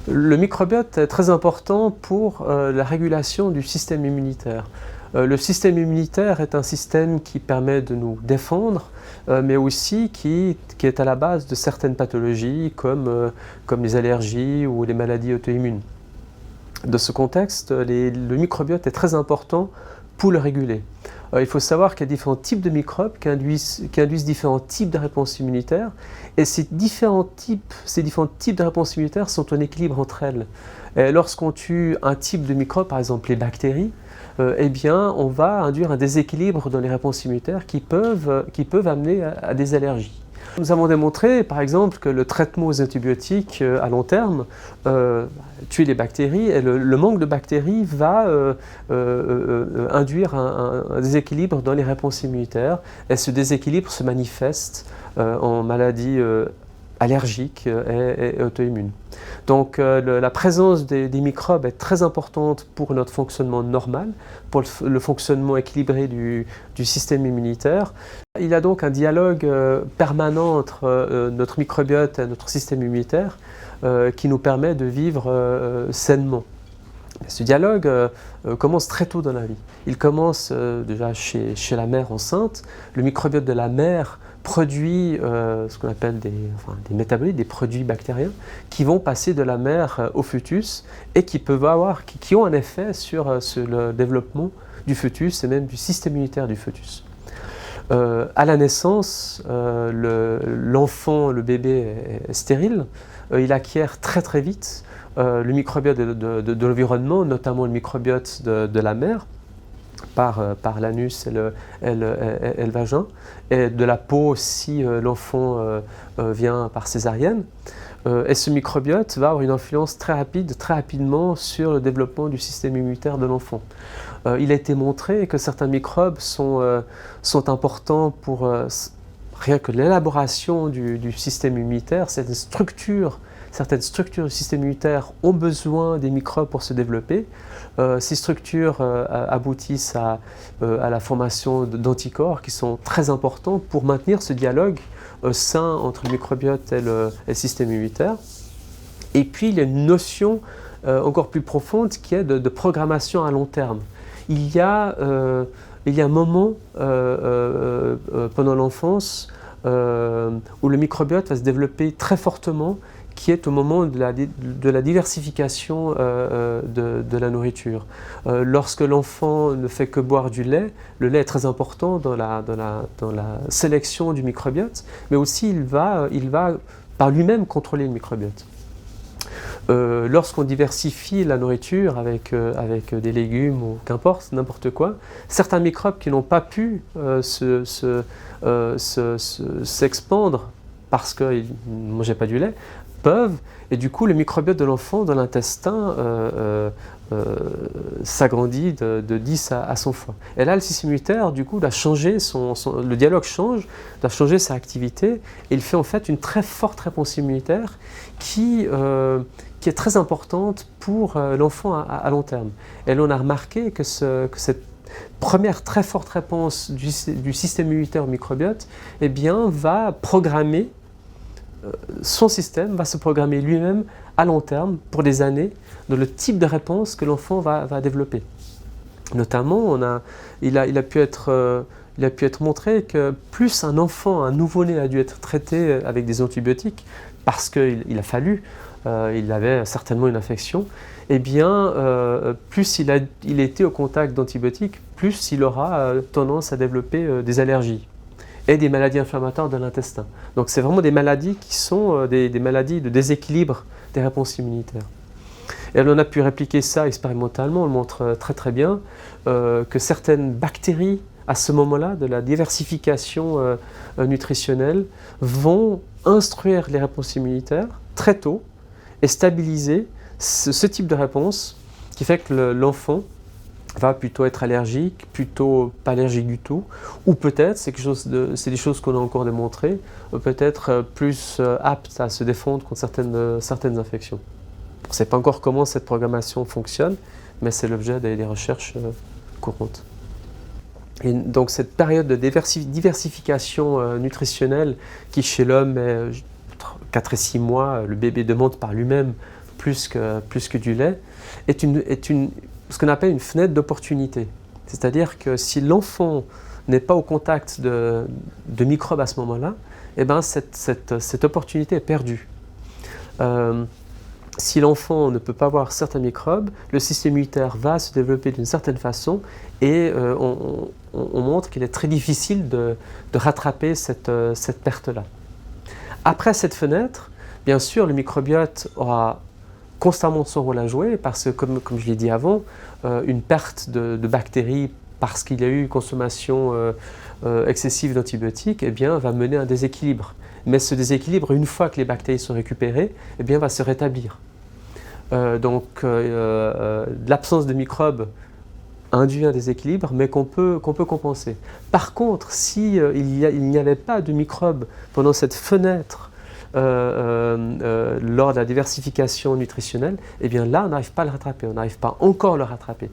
Le microbiote est très important pour la régulation du système immunitaire. Le système immunitaire est un système qui permet de nous défendre, mais aussi qui est à la base de certaines pathologies comme les allergies ou les maladies auto-immunes. Dans ce contexte, le microbiote est très important pour le réguler. Il faut savoir qu'il y a différents types de microbes qui induisent différents types de réponses immunitaires, et ces différents types de réponses immunitaires sont en équilibre entre elles. Lorsqu'on tue un type de microbe, par exemple les bactéries, eh bien, on va induire un déséquilibre dans les réponses immunitaires qui peuvent amener à des allergies. Nous avons démontré, par exemple, que le traitement aux antibiotiques à long terme tue les bactéries, et le manque de bactéries va induire un déséquilibre dans les réponses immunitaires, et ce déséquilibre se manifeste en maladies allergiques et auto-immunes. Donc la présence des microbes est très importante pour notre fonctionnement normal, pour le fonctionnement équilibré du système immunitaire. Il y a donc un dialogue permanent entre notre microbiote et notre système immunitaire qui nous permet de vivre sainement. Ce dialogue commence très tôt dans la vie. Il commence déjà chez la mère enceinte. Le microbiote de la mère produit ce qu'on appelle des métabolites, des produits bactériens qui vont passer de la mère au fœtus et qui ont un effet sur le développement du fœtus et même du système immunitaire du fœtus. À la naissance, l'enfant, le bébé est stérile, il acquiert très très vite le microbiote de l'environnement, notamment le microbiote de la mère, par l'anus et le vagin, et de la peau si l'enfant vient par césarienne. Et ce microbiote va avoir une influence très rapidement sur le développement du système immunitaire de l'enfant. Il a été montré que certains microbes sont importants pour rien que l'élaboration du système immunitaire. Certaines structures du système immunitaire ont besoin des microbes pour se développer. Ces structures aboutissent à la formation d'anticorps qui sont très importants pour maintenir ce dialogue sain entre le microbiote et le système immunitaire. Et puis il y a une notion encore plus profonde qui est de programmation à long terme. Il y a un moment pendant l'enfance où le microbiote va se développer très fortement, qui est au moment de la diversification de la nourriture. Lorsque l'enfant ne fait que boire du lait, le lait est très important dans la sélection du microbiote, mais aussi il va par lui-même contrôler le microbiote. Lorsqu'on diversifie la nourriture avec des légumes ou qu'importe, n'importe quoi, certains microbes qui n'ont pas pu s'expandre parce qu'ils ne mangeaient pas du lait, peuvent, et du coup le microbiote de l'enfant dans l'intestin s'agrandit de 10 à 100 fois. Et là le système immunitaire du coup doit changer, le dialogue change, doit changer sa activité, et il fait en fait une très forte réponse immunitaire qui est très importante pour l'enfant à long terme. Et l'on a remarqué que cette première très forte réponse du système immunitaire au microbiote eh bien, va programmer son système, va se programmer lui-même à long terme pour des années dans le type de réponse que l'enfant va développer. Notamment, il a pu être montré que plus un enfant, un nouveau-né a dû être traité avec des antibiotiques parce qu'il a fallu, il avait certainement une infection, eh bien, plus il a été au contact d'antibiotiques, plus il aura tendance à développer des allergies et des maladies inflammatoires de l'intestin. Donc c'est vraiment des maladies qui sont des maladies de déséquilibre des réponses immunitaires. Et on a pu répliquer ça expérimentalement, on le montre très très bien, que certaines bactéries, à ce moment-là, de la diversification nutritionnelle, vont instruire les réponses immunitaires très tôt et stabiliser ce type de réponse qui fait que l'enfant va plutôt être allergique, plutôt pas allergique du tout, ou peut-être, c'est des choses qu'on a encore démontrées, peut-être plus apte à se défendre contre certaines infections. On ne sait pas encore comment cette programmation fonctionne, mais c'est l'objet des recherches courantes. Et donc cette période de diversification nutritionnelle qui chez l'homme est 4 et 6 mois, le bébé demande par lui-même plus que du lait, est ce qu'on appelle une fenêtre d'opportunité. C'est-à-dire que si l'enfant n'est pas au contact de microbes à ce moment-là, eh ben cette opportunité est perdue. Si l'enfant ne peut pas avoir certains microbes, le système immunitaire va se développer d'une certaine façon et on montre qu'il est très difficile de rattraper cette perte-là. Après cette fenêtre, bien sûr, le microbiote aura constamment son rôle à jouer parce que, comme je l'ai dit avant, une perte de bactéries parce qu'il y a eu une consommation excessive d'antibiotiques, eh bien, va mener à un déséquilibre. Mais ce déséquilibre, une fois que les bactéries sont récupérées, eh bien, va se rétablir. L'absence de microbes induit un déséquilibre, mais qu'on peut compenser. Par contre, si il n'y avait pas de microbes pendant cette fenêtre lors de la diversification nutritionnelle, eh bien là, on n'arrive pas à le rattraper, on n'arrive pas encore à le rattraper.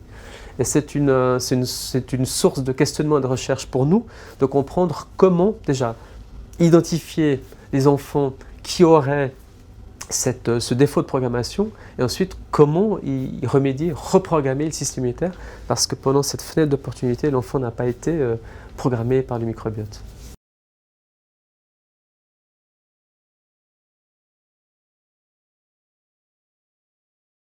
Et c'est une source de questionnement et de recherche pour nous, de comprendre comment, déjà, identifier les enfants qui auraient ce défaut de programmation, et ensuite comment y remédier, reprogrammer le système immunitaire, parce que pendant cette fenêtre d'opportunité, l'enfant n'a pas été programmé par le microbiote.